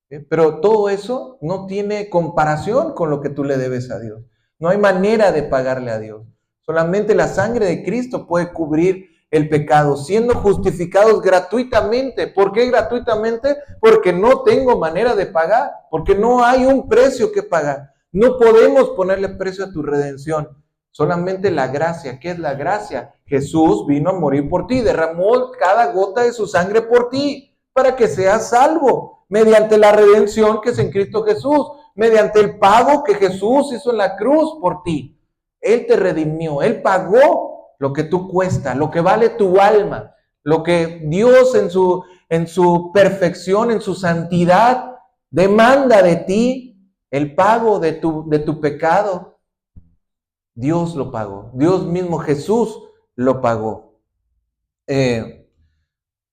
¿sí? Pero todo eso no tiene comparación con lo que tú le debes a Dios. No hay manera de pagarle a Dios. Solamente la sangre de Cristo puede cubrir el pecado, siendo justificados gratuitamente. ¿Por qué gratuitamente? Porque no tengo manera de pagar, porque no hay un precio que pagar. No podemos ponerle precio a tu redención. Solamente la gracia. ¿Qué es la gracia? Jesús vino a morir por ti, derramó cada gota de su sangre por ti, para que seas salvo, mediante la redención que es en Cristo Jesús, mediante el pago que Jesús hizo en la cruz por ti. Él te redimió, Él pagó lo que tú cuesta, lo que vale tu alma, lo que Dios en su perfección, en su santidad, demanda de ti, el pago de tu pecado. Dios lo pagó, Dios mismo, Jesús lo pagó.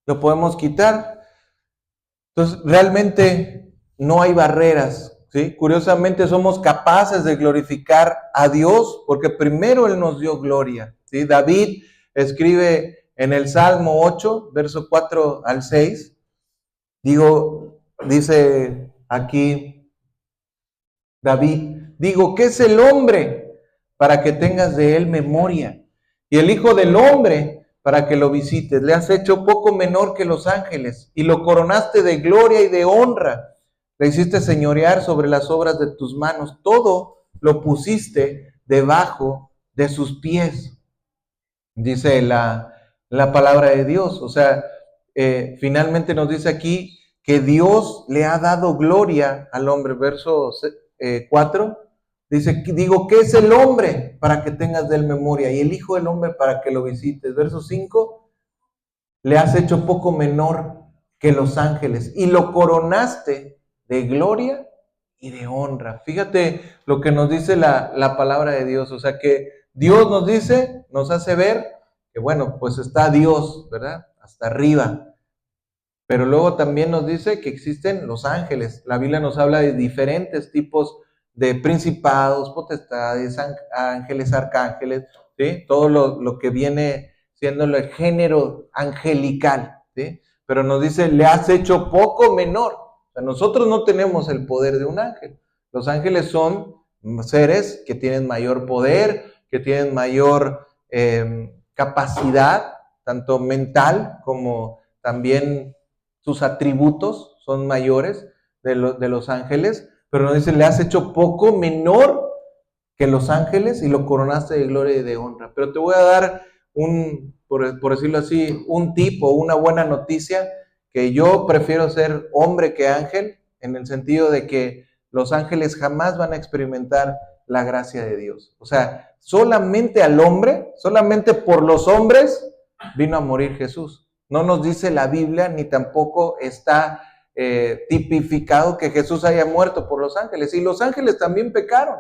Lo podemos quitar. Entonces, realmente no hay barreras, ¿sí? Curiosamente somos capaces de glorificar a Dios porque primero Él nos dio gloria, ¿sí? David escribe en el Salmo 8, verso 4 al 6, dice aquí David, ¿qué es el hombre para que tengas de él memoria? Y el hijo del hombre para que lo visites. Le has hecho poco menor que los ángeles y lo coronaste de gloria y de honra. Le hiciste señorear sobre las obras de tus manos. Todo lo pusiste debajo de sus pies. Dice la palabra de Dios. O sea, finalmente nos dice aquí que Dios le ha dado gloria al hombre. Verso 4. Dice, ¿qué es el hombre para que tengas de él memoria? Y el hijo del hombre para que lo visites. Verso 5, le has hecho poco menor que los ángeles y lo coronaste de gloria y de honra. Fíjate lo que nos dice la palabra de Dios. O sea que Dios nos hace ver que bueno, pues está Dios, ¿verdad? Hasta arriba. Pero luego también nos dice que existen los ángeles. La Biblia nos habla de diferentes tipos de principados, potestades, ángeles, arcángeles, ¿sí? Todo lo que viene siendo el género angelical, ¿sí? Pero nos dice, le has hecho poco menor. O sea, nosotros no tenemos el poder de un ángel. Los ángeles son seres que tienen mayor poder, que tienen mayor capacidad, tanto mental como también sus atributos son mayores de los ángeles. Pero nos dice, le has hecho poco menor que los ángeles y lo coronaste de gloria y de honra. Pero te voy a dar por decirlo así, un tip o una buena noticia, que yo prefiero ser hombre que ángel, en el sentido de que los ángeles jamás van a experimentar la gracia de Dios. O sea, solamente al hombre, solamente por los hombres, vino a morir Jesús. No nos dice la Biblia, ni tampoco está tipificado que Jesús haya muerto por los ángeles. Y los ángeles también pecaron,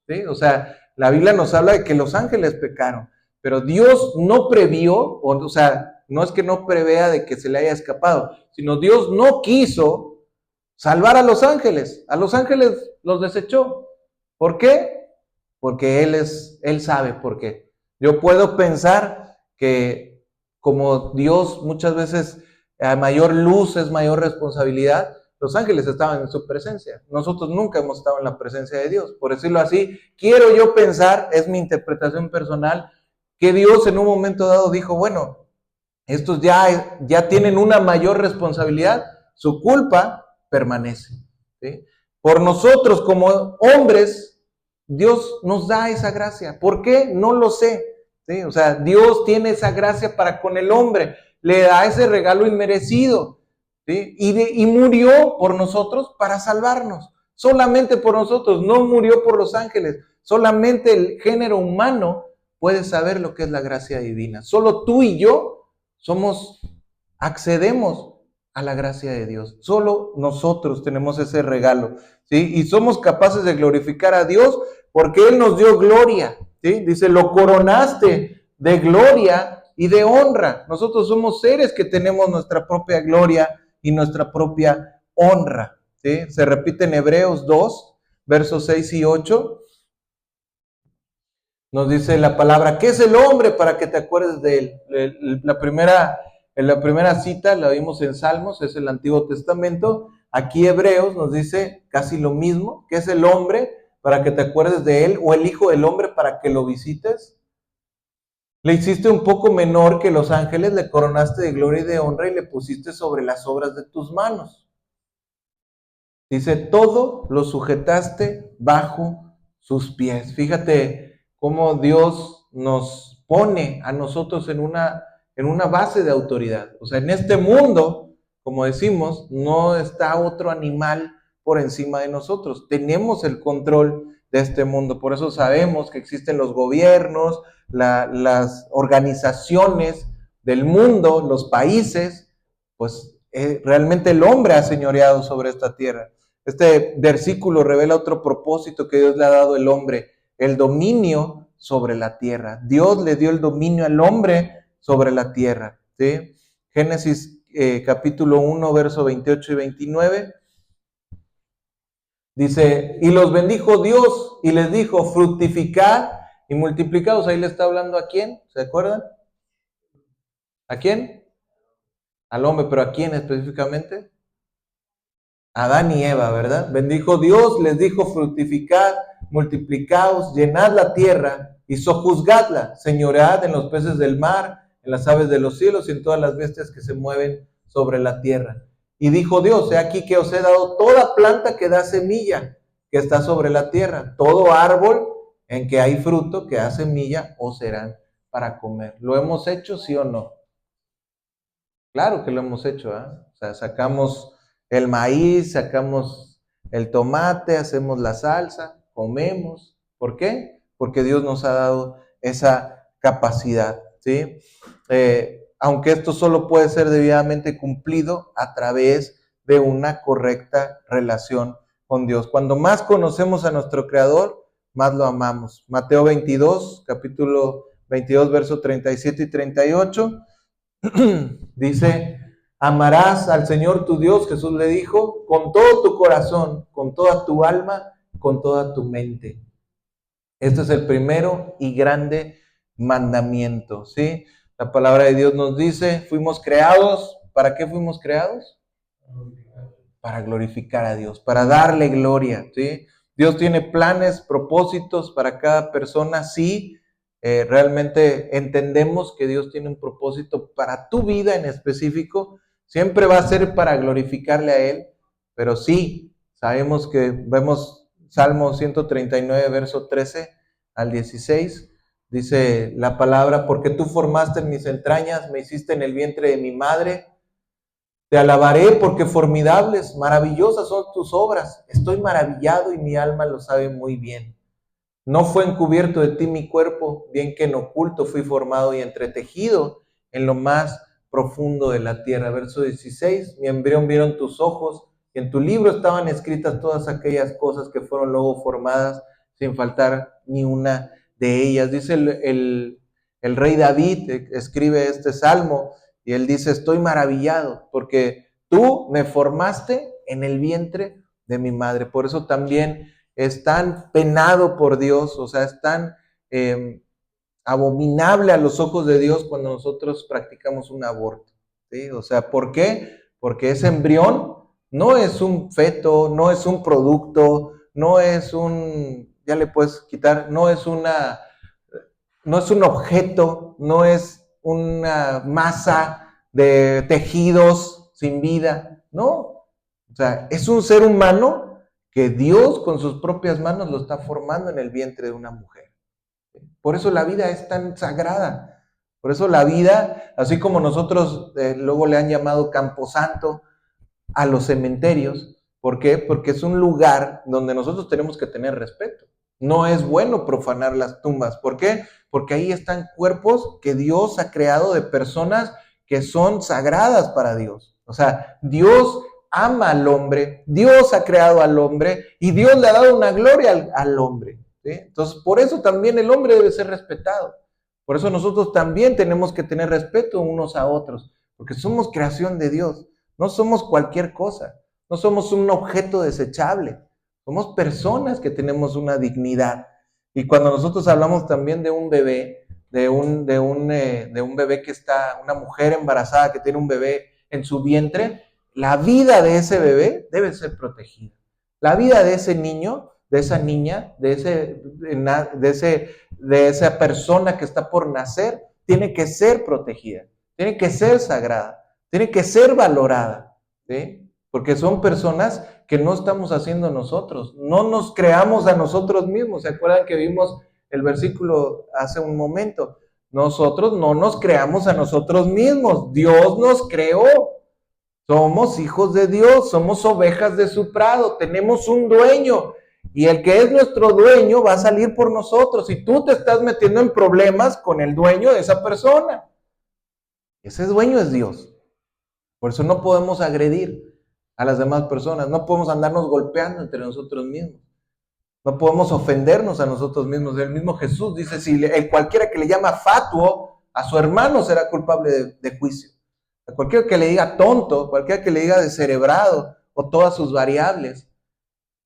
¿sí? O sea, La Biblia nos habla de que los ángeles pecaron, pero Dios no previó, o sea, no es que no prevea de que se le haya escapado, sino Dios no quiso salvar a los ángeles los desechó. ¿Por qué? Porque Él sabe por qué. Yo puedo pensar que como Dios muchas veces a mayor luz es mayor responsabilidad, los ángeles estaban en su presencia. Nosotros nunca hemos estado en la presencia de Dios. Por decirlo así, quiero yo pensar, es mi interpretación personal, que Dios en un momento dado dijo, bueno, estos ya tienen una mayor responsabilidad, su culpa permanece. ¿Sí? Por nosotros como hombres, Dios nos da esa gracia. ¿Por qué? No lo sé. ¿Sí? O sea, Dios tiene esa gracia para con el hombre, le da ese regalo inmerecido. ¿Sí? Y murió por nosotros para salvarnos, solamente por nosotros, no murió por los ángeles, solamente el género humano puede saber lo que es la gracia divina. Solo tú y yo accedemos a la gracia de Dios. Solo nosotros tenemos ese regalo, ¿sí? Y somos capaces de glorificar a Dios porque Él nos dio gloria, ¿sí? Dice, lo coronaste de gloria y de honra. Nosotros somos seres que tenemos nuestra propia gloria y nuestra propia honra, ¿sí? Se repite en Hebreos 2, versos 6 y 8. Nos dice la palabra, ¿qué es el hombre para que te acuerdes de él? La primera cita la vimos en Salmos, es el Antiguo Testamento. Aquí Hebreos nos dice casi lo mismo. ¿Qué es el hombre para que te acuerdes de él? ¿O el hijo del hombre para que lo visites? Le hiciste un poco menor que los ángeles, le coronaste de gloria y de honra y le pusiste sobre las obras de tus manos. Dice, todo lo sujetaste bajo sus pies. Fíjate cómo Dios nos pone a nosotros en una base de autoridad. O sea, en este mundo, como decimos, no está otro animal por encima de nosotros. Tenemos el control de este mundo. Por eso sabemos que existen los gobiernos, las organizaciones del mundo, los países, pues realmente el hombre ha señoreado sobre esta tierra. Este versículo revela otro propósito que Dios le ha dado al hombre, el dominio sobre la tierra. Dios le dio el dominio al hombre sobre la tierra. ¿Sí? Génesis capítulo 1, verso 28 y 29. Dice, y los bendijo Dios y les dijo, fructificad y multiplicaos. Ahí le está hablando ¿a quién? ¿Se acuerdan? ¿A quién? Al hombre, pero ¿a quién específicamente? Adán y Eva, ¿verdad? Bendijo Dios, les dijo, fructificad, multiplicaos, llenad la tierra y sojuzgadla, señoread en los peces del mar, en las aves de los cielos y en todas las bestias que se mueven sobre la tierra. Y dijo Dios, he aquí que os he dado toda planta que da semilla, que está sobre la tierra, todo árbol en que hay fruto que da semilla os serán para comer. ¿Lo hemos hecho, sí o no? Claro que lo hemos hecho, ¿eh? O sea, sacamos el maíz, sacamos el tomate, hacemos la salsa, comemos. ¿Por qué? Porque Dios nos ha dado esa capacidad, ¿sí? Aunque esto solo puede ser debidamente cumplido a través de una correcta relación con Dios. Cuando más conocemos a nuestro Creador, más lo amamos. Mateo 22, capítulo 22, verso 37 y 38, dice, amarás al Señor tu Dios, Jesús le dijo, con todo tu corazón, con toda tu alma, con toda tu mente. Este es el primero y grande mandamiento, ¿sí? La palabra de Dios nos dice, fuimos creados, ¿para qué fuimos creados? Para glorificar a Dios, para darle gloria, ¿sí? Dios tiene planes, propósitos para cada persona, sí. Realmente entendemos que Dios tiene un propósito para tu vida en específico, siempre va a ser para glorificarle a Él, pero sí, sabemos que vemos Salmo 139, verso 13 al 16, dice la palabra, porque tú formaste en mis entrañas, me hiciste en el vientre de mi madre, te alabaré porque formidables, maravillosas son tus obras, estoy maravillado y mi alma lo sabe muy bien. No fue encubierto de ti mi cuerpo, bien que en oculto fui formado y entretejido en lo más profundo de la tierra. Verso 16, mi embrión vieron tus ojos, y en tu libro estaban escritas todas aquellas cosas que fueron luego formadas, sin faltar ni una de ellas. Dice el rey David, escribe este salmo, y él dice, estoy maravillado, porque tú me formaste en el vientre de mi madre. Por eso también es tan penado por Dios, o sea, es tan abominable a los ojos de Dios cuando nosotros practicamos un aborto, ¿sí? O sea, ¿por qué? Porque ese embrión no es un feto, no es un producto, no es un, ya le puedes quitar, no es un objeto, no es una masa de tejidos sin vida, no. O sea, es un ser humano que Dios con sus propias manos lo está formando en el vientre de una mujer. Por eso la vida es tan sagrada. Por eso la vida, así como nosotros luego le han llamado camposanto a los cementerios. ¿Por qué? Porque es un lugar donde nosotros tenemos que tener respeto. No es bueno profanar las tumbas. ¿Por qué? Porque ahí están cuerpos que Dios ha creado de personas que son sagradas para Dios. O sea, Dios ama al hombre, Dios ha creado al hombre y Dios le ha dado una gloria al hombre. ¿Sí? Entonces, por eso también el hombre debe ser respetado. Por eso nosotros también tenemos que tener respeto unos a otros, porque somos creación de Dios. No somos cualquier cosa, no somos un objeto desechable, somos personas que tenemos una dignidad. Y cuando nosotros hablamos también de un bebé, de un bebé que está, una mujer embarazada que tiene un bebé en su vientre, la vida de ese bebé debe ser protegida. La vida de ese niño, de esa niña, de esa persona que está por nacer, tiene que ser protegida, tiene que ser sagrada. Tiene que ser valorada, ¿sí? Porque son personas que no estamos haciendo nosotros. No nos creamos a nosotros mismos. ¿Se acuerdan que vimos el versículo hace un momento? Nosotros no nos creamos a nosotros mismos. Dios nos creó. Somos hijos de Dios, somos ovejas de su prado. Tenemos un dueño. Y el que es nuestro dueño va a salir por nosotros. Y tú te estás metiendo en problemas con el dueño de esa persona. Ese dueño es Dios. Por eso no podemos agredir a las demás personas, no podemos andarnos golpeando entre nosotros mismos, no podemos ofendernos a nosotros mismos. El mismo Jesús dice, si cualquiera que le llama fatuo a su hermano será culpable de juicio. A cualquiera que le diga tonto, cualquiera que le diga descerebrado o todas sus variables,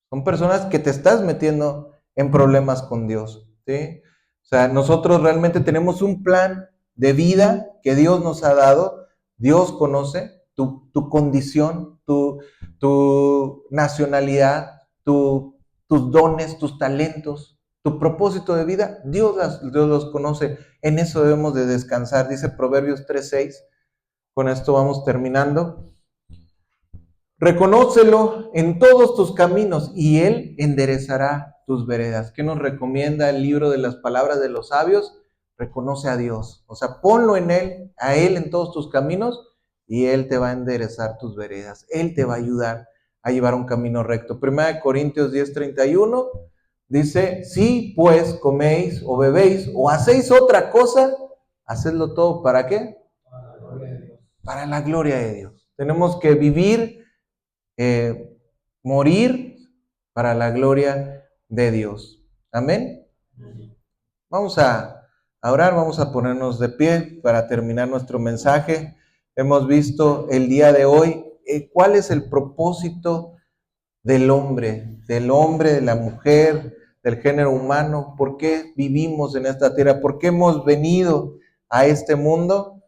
son personas que te estás metiendo en problemas con Dios, ¿sí? O sea, nosotros realmente tenemos un plan de vida que Dios nos ha dado. Dios conoce tu condición, tu nacionalidad, tus dones, tus talentos, tu propósito de vida. Dios los conoce. En eso debemos de descansar. Dice Proverbios 3:6. Con esto vamos terminando. Reconócelo en todos tus caminos y Él enderezará tus veredas. ¿Qué nos recomienda el libro de las palabras de los sabios? Reconoce a Dios. O sea, ponlo en Él, a Él en todos tus caminos y Él te va a enderezar tus veredas. Él te va a ayudar a llevar un camino recto. 1 Corintios 10:31 dice, si pues coméis o bebéis o hacéis otra cosa, hacedlo todo ¿para qué? Para la gloria de Dios. Tenemos que vivir, morir para la gloria de Dios. Amén. Vamos a orar, vamos a ponernos de pie para terminar nuestro mensaje. Hemos visto el día de hoy cuál es el propósito del hombre, de la mujer, del género humano, por qué vivimos en esta tierra, por qué hemos venido a este mundo.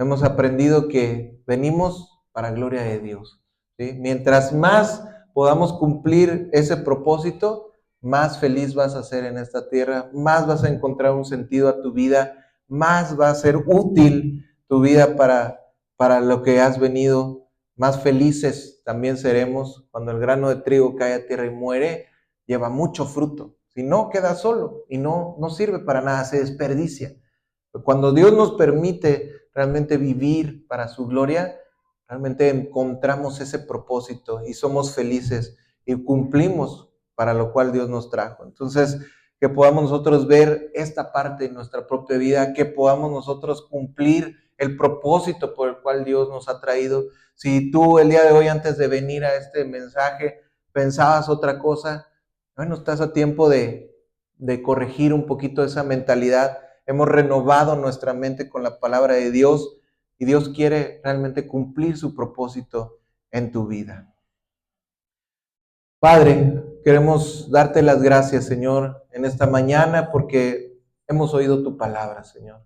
Hemos aprendido que venimos para gloria de Dios, ¿sí? Mientras más podamos cumplir ese propósito, más feliz vas a ser en esta tierra, más vas a encontrar un sentido a tu vida, más va a ser útil tu vida para lo que has venido, más felices también seremos. Cuando el grano de trigo cae a tierra y muere, lleva mucho fruto. Si no, queda solo y no sirve para nada, se desperdicia. Cuando Dios nos permite realmente vivir para su gloria, realmente encontramos ese propósito y somos felices y cumplimos para lo cual Dios nos trajo. Entonces, que podamos nosotros ver esta parte de nuestra propia vida, que podamos nosotros cumplir el propósito por el cual Dios nos ha traído. Si tú el día de hoy, antes de venir a este mensaje, pensabas otra cosa, bueno, estás a tiempo de de corregir un poquito esa mentalidad. Hemos renovado nuestra mente con la palabra de Dios y Dios quiere realmente cumplir su propósito en tu vida. Padre, queremos darte las gracias, Señor, en esta mañana porque hemos oído tu palabra, Señor.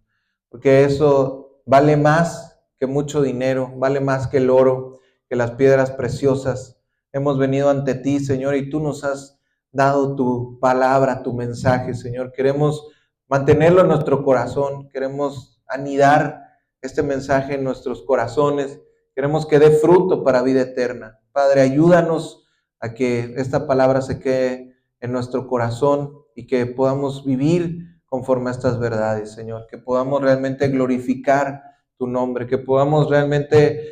Porque eso vale más que mucho dinero, vale más que el oro, que las piedras preciosas. Hemos venido ante ti, Señor, y tú nos has dado tu palabra, tu mensaje, Señor. Queremos mantenerlo en nuestro corazón, queremos anidar este mensaje en nuestros corazones, queremos que dé fruto para vida eterna. Padre, ayúdanos a que esta palabra se quede en nuestro corazón y que podamos vivir conforme a estas verdades, Señor, que podamos realmente glorificar tu nombre, que podamos realmente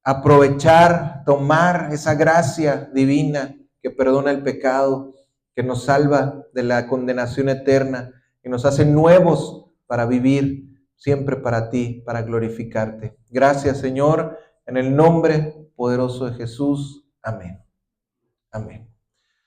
aprovechar, tomar esa gracia divina que perdona el pecado, que nos salva de la condenación eterna y nos hace nuevos para vivir siempre para ti, para glorificarte. Gracias, Señor, en el nombre poderoso de Jesús. Amén. Amén.